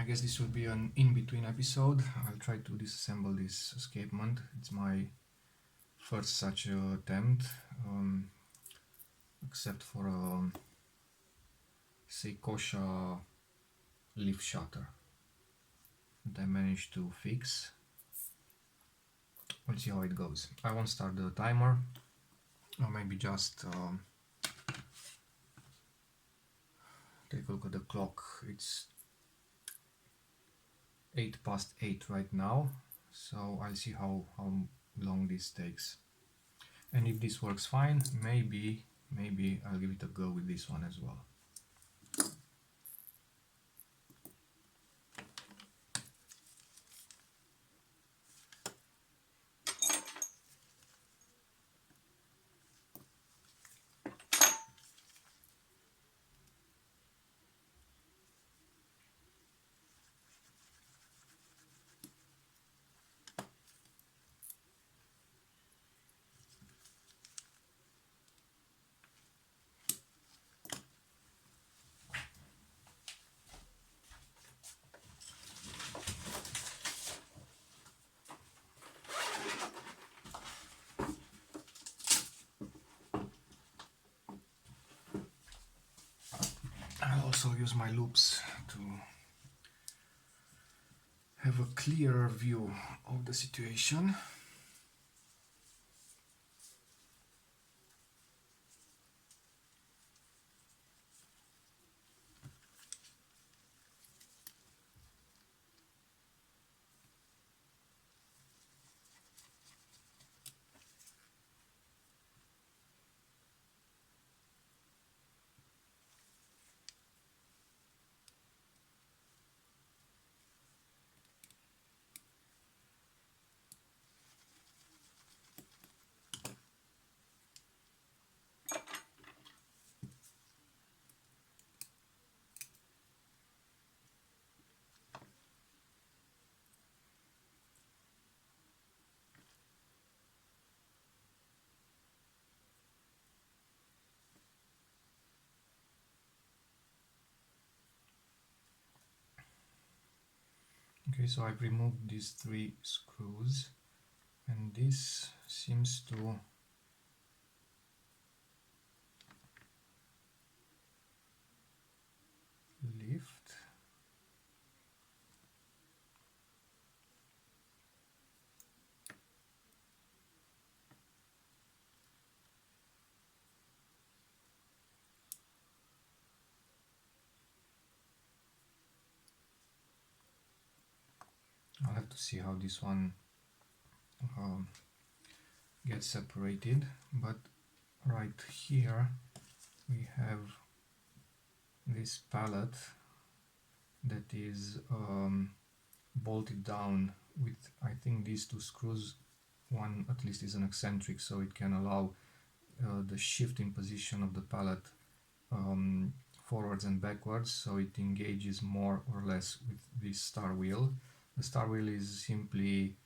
I guess this will be an in-between episode. I'll try to disassemble this escapement. It's my first such attempt, except for a Seikosha lift shutter that I managed to fix. We'll see how it goes. I won't start the timer, or maybe just take a look at the clock. It's 8 past 8 right now, so I'll see how long this takes. And if this works fine, maybe I'll give it a go with this one as well. I'll also use my loops to have a clearer view of the situation. Okay, so I've removed these 3 screws, and this seems to lift. I'll have to see how this one gets separated, but right here we have this pallet that is bolted down with, I think, these 2 screws. One at least is an eccentric, so it can allow the shifting position of the pallet forwards and backwards, so it engages more or less with this star wheel. The star wheel is simply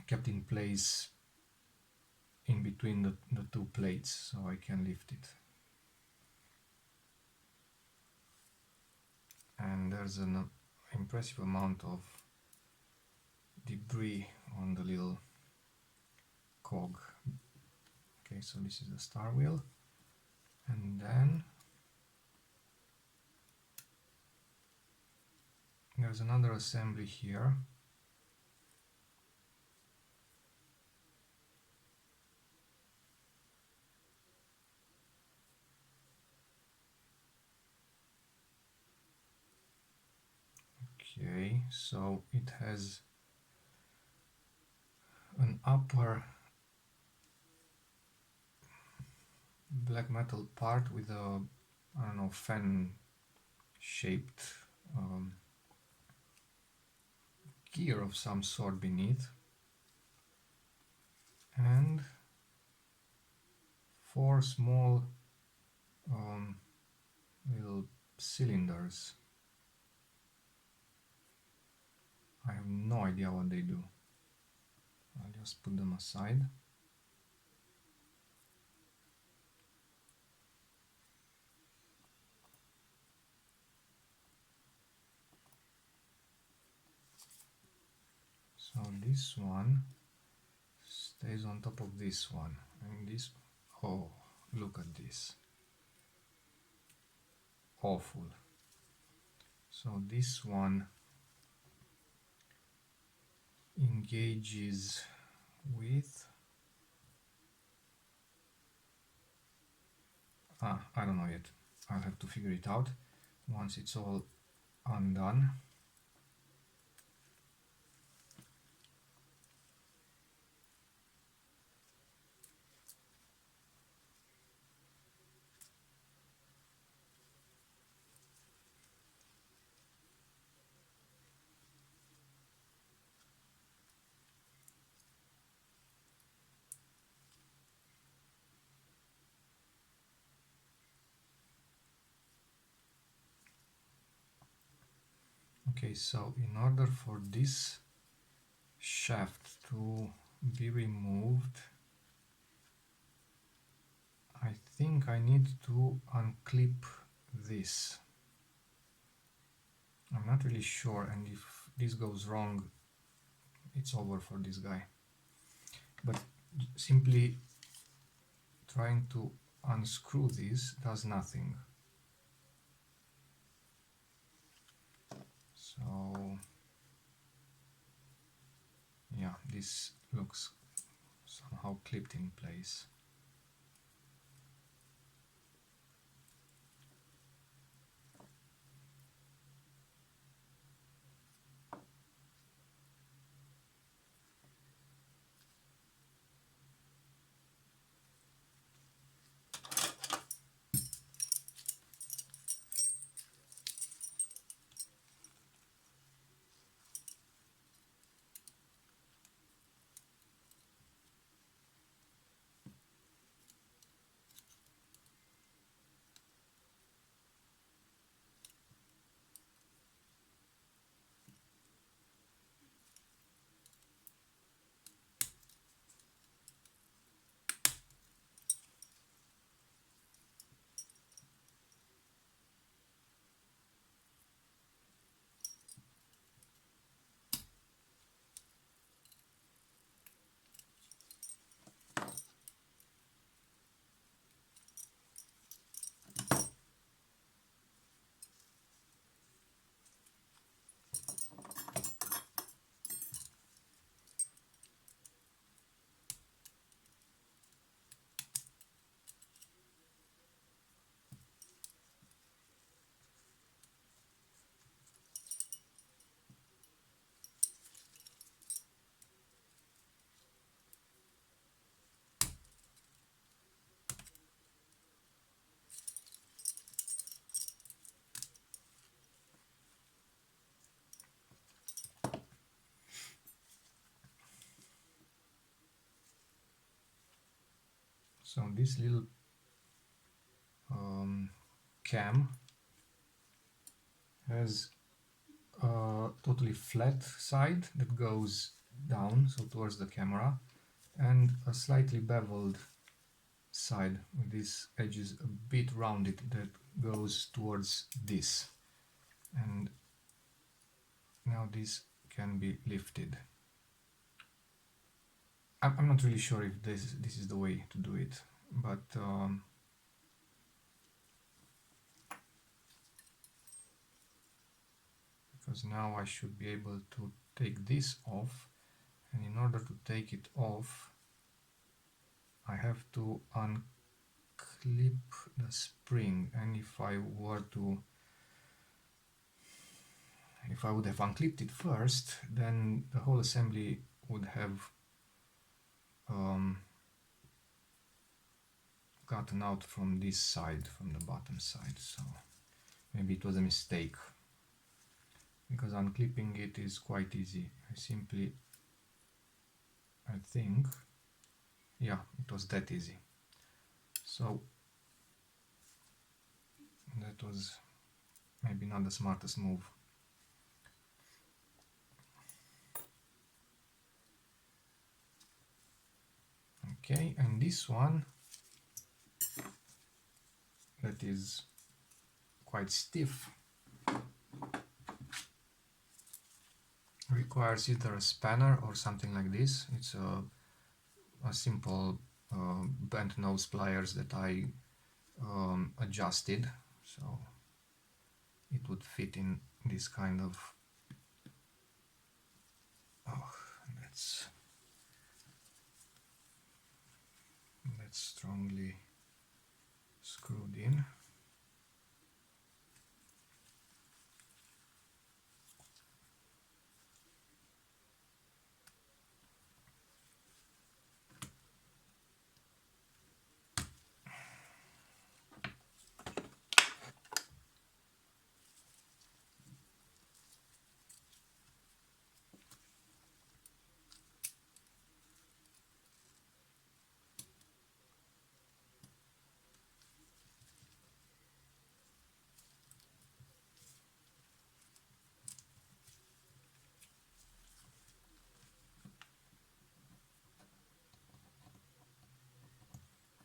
kept in place in between the 2 plates, so I can lift it. And there's an impressive amount of debris on the little cog. Okay, so this is the star wheel, and then there's another assembly here. Okay, so it has an upper black metal part with a, I don't know, fan shaped gear of some sort beneath, and 4 small little cylinders. I have no idea what they do. I'll just put them aside. So this one stays on top of this one, and this, oh, look at this, awful. So this one engages with, I don't know yet, I'll have to figure it out once it's all undone. Okay, so in order for this shaft to be removed, I think I need to unclip this. I'm not really sure, and if this goes wrong, it's over for this guy. But simply trying to unscrew this does nothing. So yeah, this looks somehow clipped in place. So this little cam has a totally flat side that goes down, so towards the camera, and a slightly beveled side with these edges a bit rounded that goes towards this. And now this can be lifted. I'm not really sure if this is the way to do it, but because now I should be able to take this off, and in order to take it off I have to unclip the spring, and if I would have unclipped it first, then the whole assembly would have gotten out from this side, from the bottom side, so maybe it was a mistake, because unclipping it is quite easy. I think, yeah, it was that easy. So that was maybe not the smartest move. Okay, and this one that is quite stiff, requires either a spanner or something like this. It's a simple bent nose pliers that I adjusted so it would fit in this kind of, oh, that's strongly screwed in.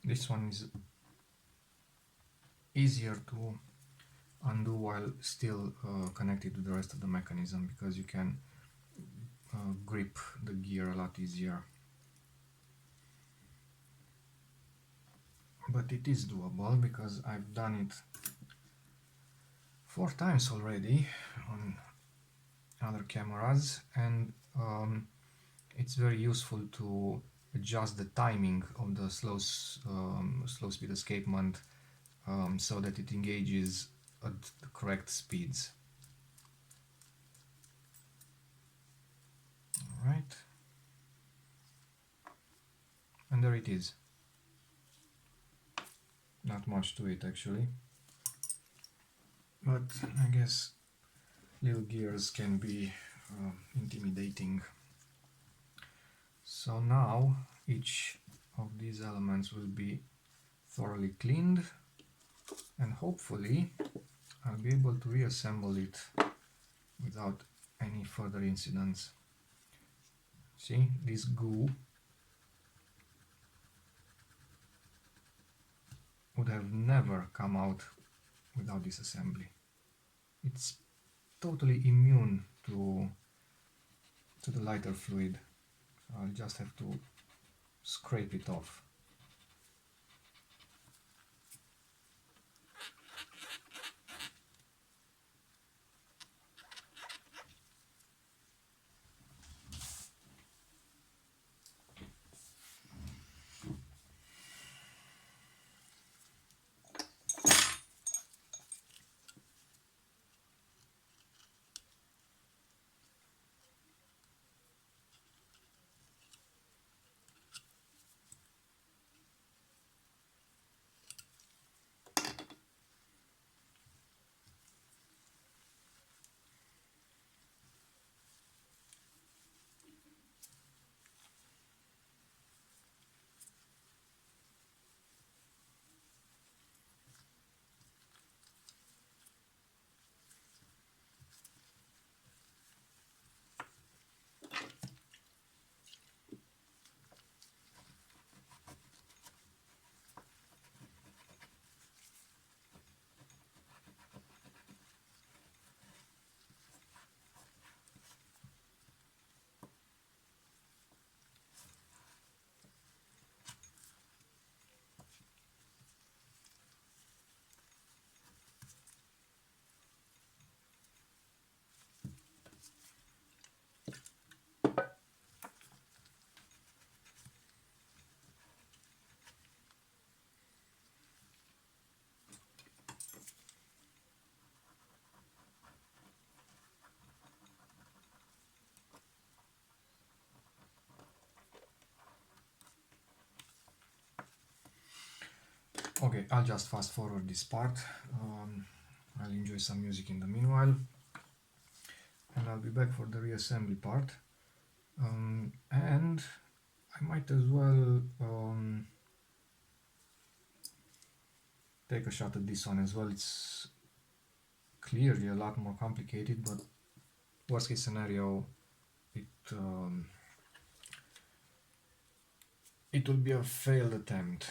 This one is easier to undo while still connected to the rest of the mechanism, because you can grip the gear a lot easier. But it is doable because I've done it 4 times already on other cameras, and it's very useful to adjust the timing of the slow speed escapement so that it engages at the correct speeds. Alright, and there it is. Not much to it actually, but I guess little gears can be intimidating. So now each of these elements will be thoroughly cleaned, and hopefully I'll be able to reassemble it without any further incidents. See, this goo would have never come out without disassembly. It's totally immune to the lighter fluid. So I'll just have to scrape it off. Okay, I'll just fast forward this part. I'll enjoy some music in the meanwhile, and I'll be back for the reassembly part. And I might as well take a shot at this one as well. It's clearly a lot more complicated, but worst case scenario, it will be a failed attempt.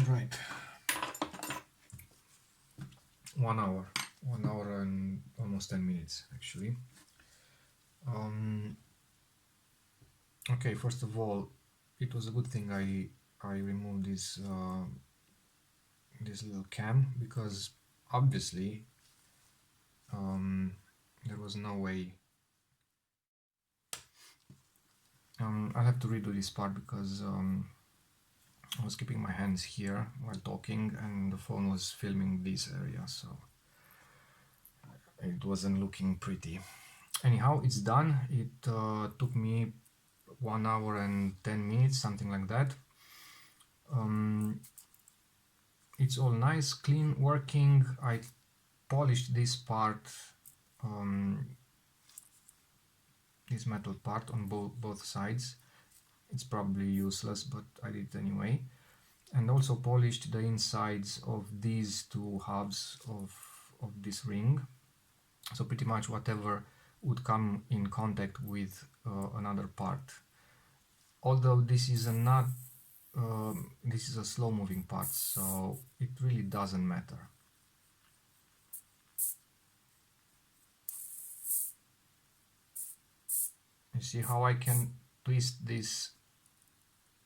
Right. 1 hour. 1 hour and almost 10 minutes actually. Okay, first of all, it was a good thing I removed this little cam, because obviously there was no way. I'll have to redo this part because I was keeping my hands here while talking and the phone was filming this area, so it wasn't looking pretty. Anyhow, it's done. It took me 1 hour and 10 minutes, something like that. It's all nice, clean, working. I polished this part, this metal part on both sides. It's probably useless, but I did it anyway. And also polished the insides of these two hubs of this ring. So pretty much whatever would come in contact with another part. Although this is this is a slow moving part, so it really doesn't matter. You see how I can twist this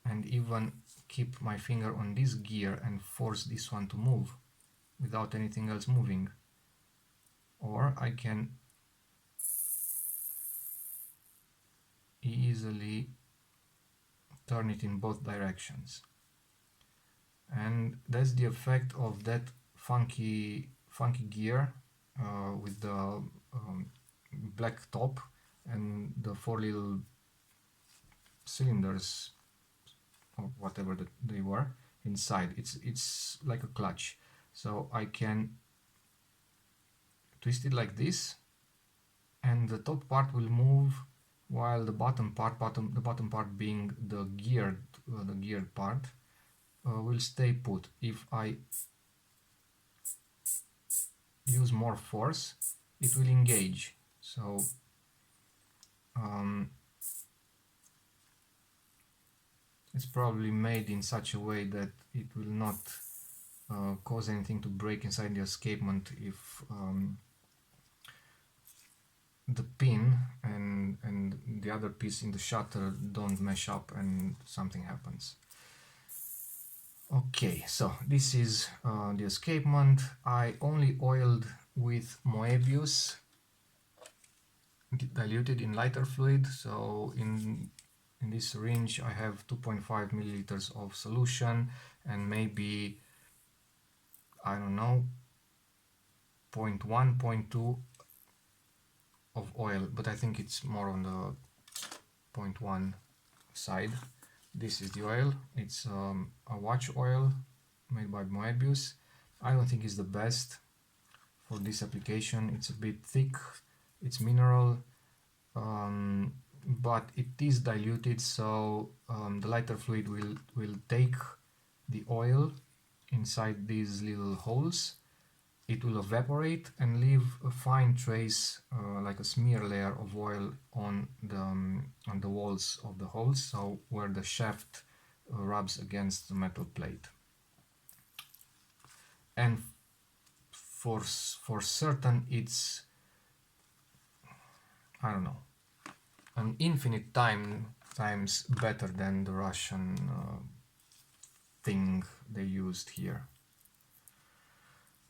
and even keep my finger on this gear and force this one to move without anything else moving. Or I can easily turn it in both directions. And that's the effect of that funky gear with the black top and the 4 little cylinders or whatever that they were inside. It's like a clutch, so I can twist it like this and the top part will move while the bottom part being the geared part will stay put. If I use more force, it will engage. So it's probably made in such a way that it will not cause anything to break inside the escapement if the pin and the other piece in the shutter don't mesh up and something happens. Okay, so this is the escapement. I only oiled with Moebius diluted in lighter fluid, so in this syringe I have 2.5 milliliters of solution and maybe, I don't know, 0.1, 0.2 of oil, but I think it's more on the 0.1 side. This is the oil. It's a watch oil made by Moebius. I don't think it's the best for this application. It's a bit thick, it's mineral, but it is diluted, so the lighter fluid will take the oil inside these little holes. It will evaporate and leave a fine trace, like a smear layer of oil on the walls of the holes, so where the shaft rubs against the metal plate. And for certain, it's, I don't know, an infinite times better than the Russian thing they used here.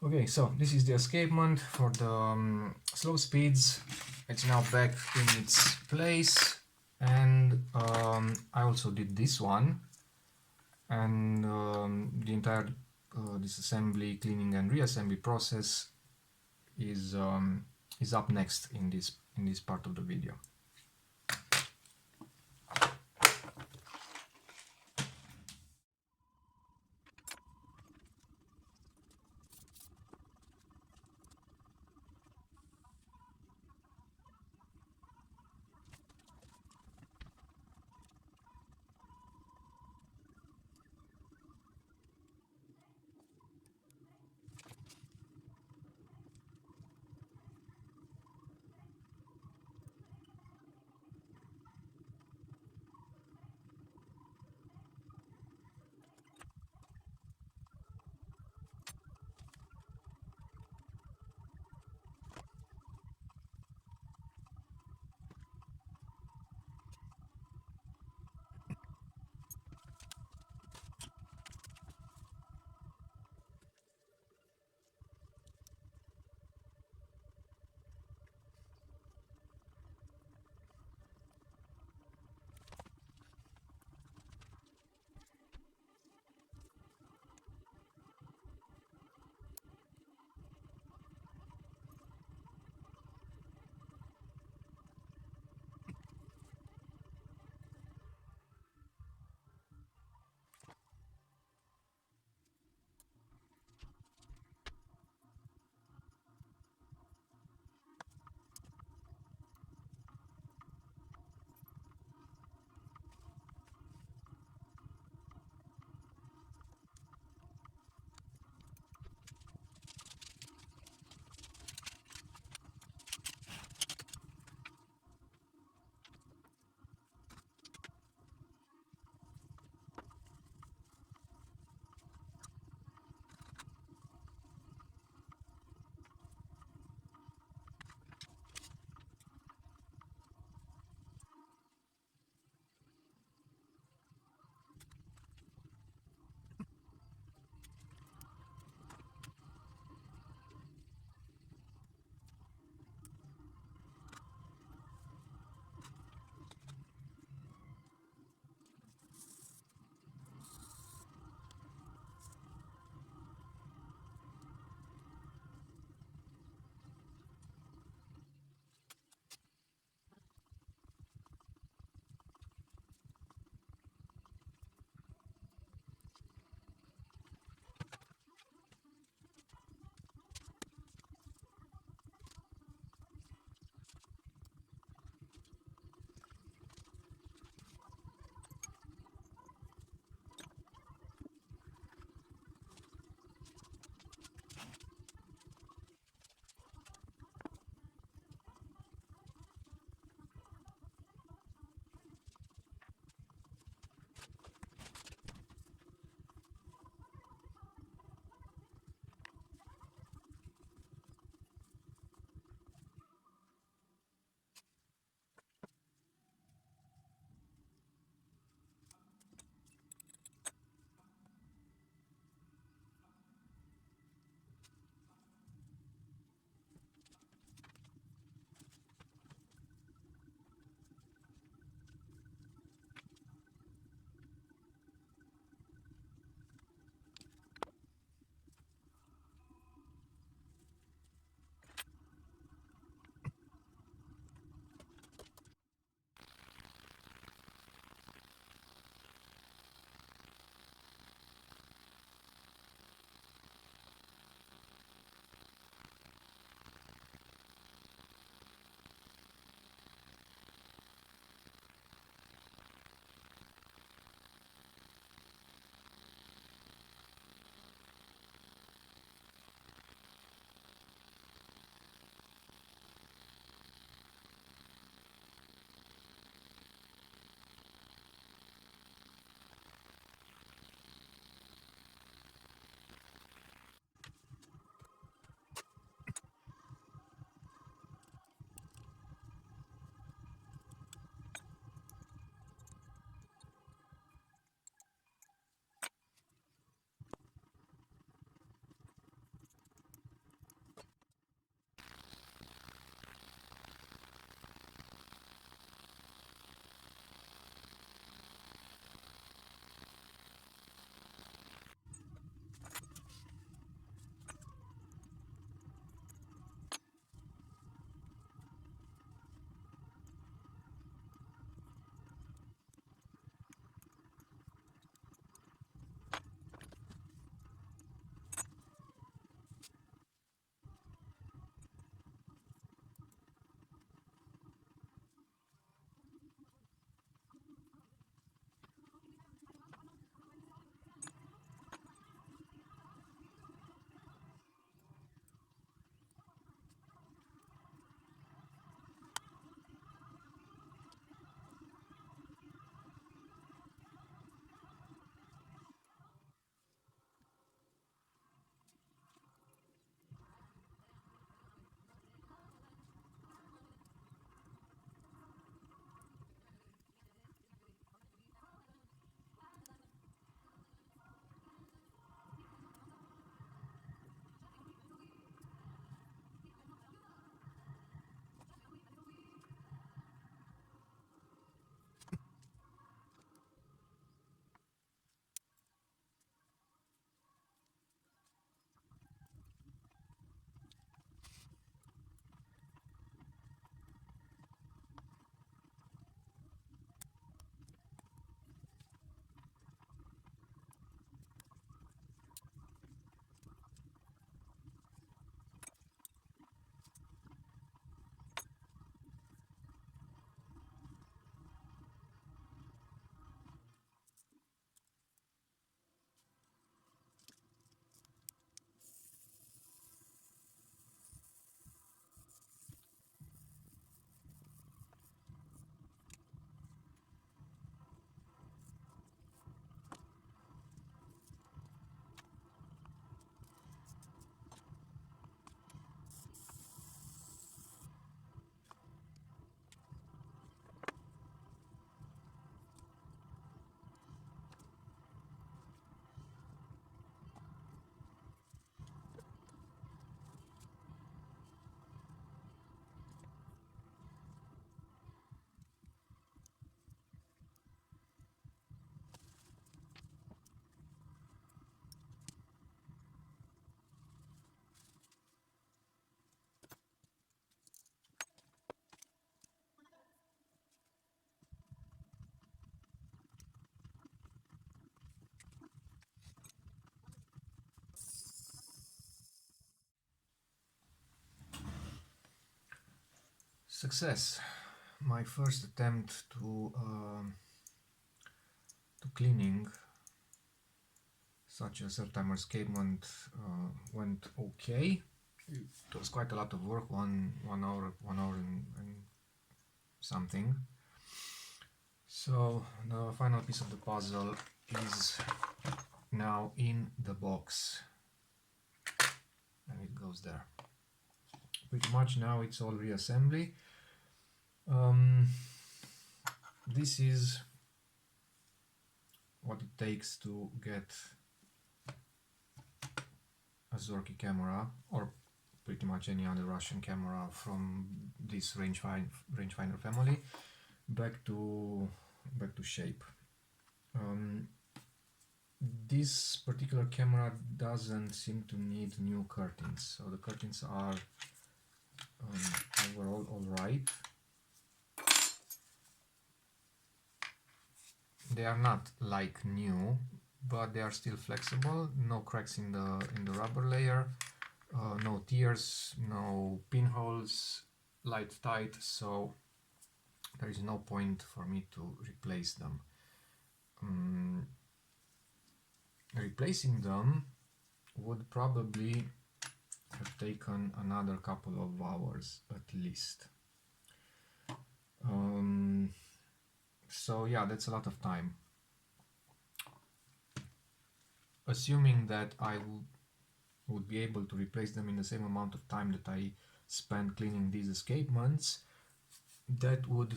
Okay, so this is the escapement for the slow speeds. It's now back in its place, and I also did this one, and the entire disassembly, cleaning and reassembly process is up next in this part of the video. Success! My first attempt to cleaning such a self-timer escapement went okay. It was quite a lot of work, one hour and something. So the final piece of the puzzle is now in the box, and it goes there. Pretty much now it's all reassembly. This is what it takes to get a Zorki camera, or pretty much any other Russian camera from this rangefinder family, back to shape. This particular camera doesn't seem to need new curtains, so the curtains are overall alright. They are not like new, but they are still flexible. No cracks in the rubber layer, no tears, no pinholes, light tight, so there is no point for me to replace them. Replacing them would probably have taken another couple of hours at least. So yeah, that's a lot of time. Assuming that I would be able to replace them in the same amount of time that I spent cleaning these escapements, that would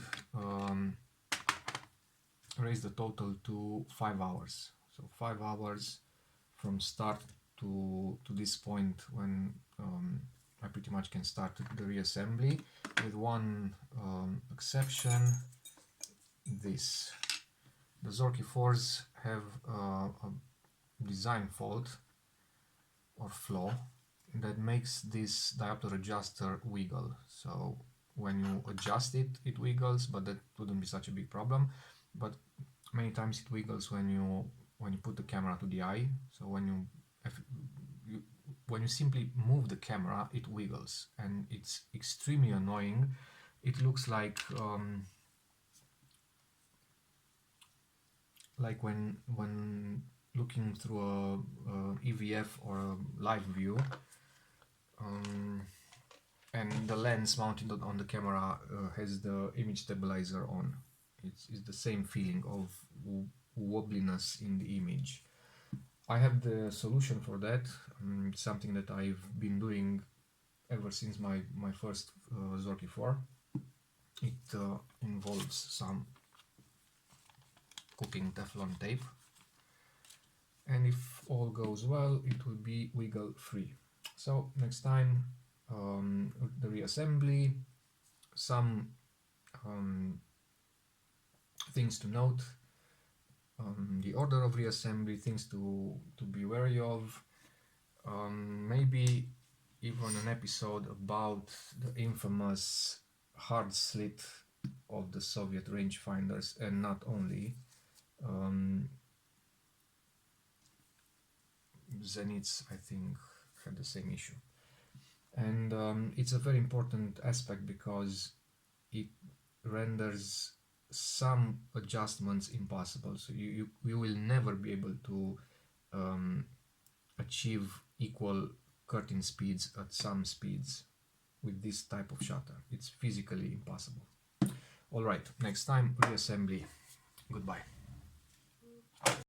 raise the total to 5 hours. So 5 hours from start to this point when I pretty much can start the reassembly, with one exception. This. The Zorki 4s have a design fault or flaw that makes this diopter adjuster wiggle. So when you adjust it, it wiggles, but that wouldn't be such a big problem. But many times it wiggles when you put the camera to the eye. So when you simply move the camera, it wiggles, and it's extremely annoying. It looks like when looking through a EVF or a live view, and the lens mounted on the camera has the image stabilizer on. It's the same feeling of wobbliness in the image. I have the solution for that, something that I've been doing ever since my first Zorki 4. It involves some cooking Teflon tape, and if all goes well, it will be wiggle free. So next time, the reassembly, some things to note, the order of reassembly, things to be wary of, maybe even an episode about the infamous hard slit of the Soviet rangefinders, and not only. Zenits, I think, had the same issue. And it's a very important aspect because it renders some adjustments impossible. So you will never be able to achieve equal curtain speeds at some speeds with this type of shutter. It's physically impossible. Alright, next time, reassembly. Goodbye.